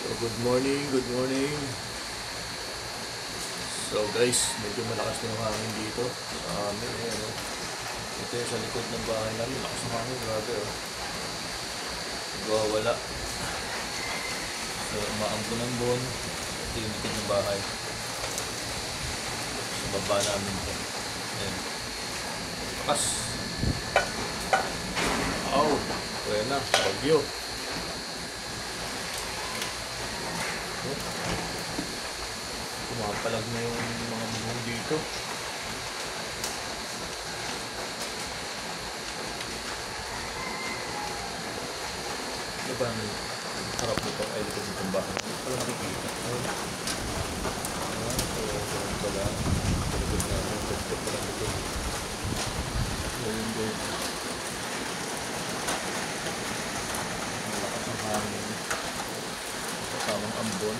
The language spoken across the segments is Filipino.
So good morning, good morning. So guys, medyo malakas na yung hangin dito sa amin. Ayan, oh. Ito yung sa likod ng bahay namin. Lakas ng hangin, grabe oh. Nagwawala. So umaampo ng buwan. Ito yung likod ng bahay. Sa baba namin ito. Ayan. Lakas. Aw, kaya na, bagyo. Pumapalag na yung mga bubong dito. Ano ba ang harap nito ay likod nitong bahay? Walang nakikita. So ganun pala. Likod namin. Ito pala likod. Ayun guys. Malakas ang hangin. Kasamang ambon.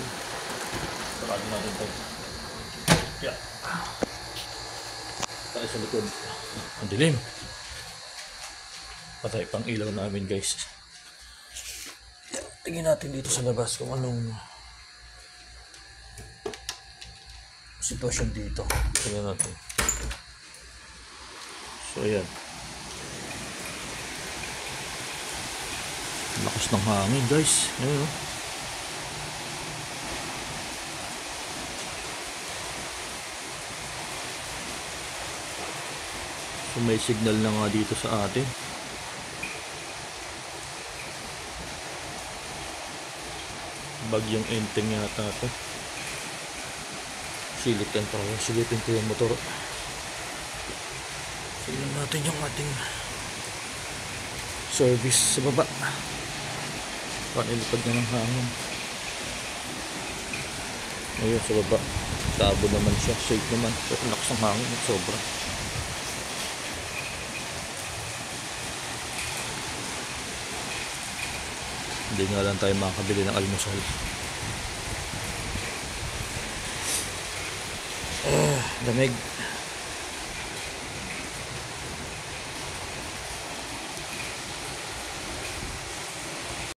Sarado natin ito. Yeah. Tayo sa likod. Ang dilim. Patay pang ilaw namin guys. Tingin natin dito sa labas kung anong sitwasyon dito. Tingnan natin. So ayan. Lakas ng hangin guys. Ayan o. So may signal na nga dito sa atin. Bagyong Enteng yata ito. Silipin ko yung motor. Tignan natin yung ating service sa baba. Panilipad na ng hangin. Ayun sa baba. Tabo naman siya. Safe naman. Pero lakas ng hangin. Sobra. Hindi nga lang tayo makakabili ng almusal. Lamig.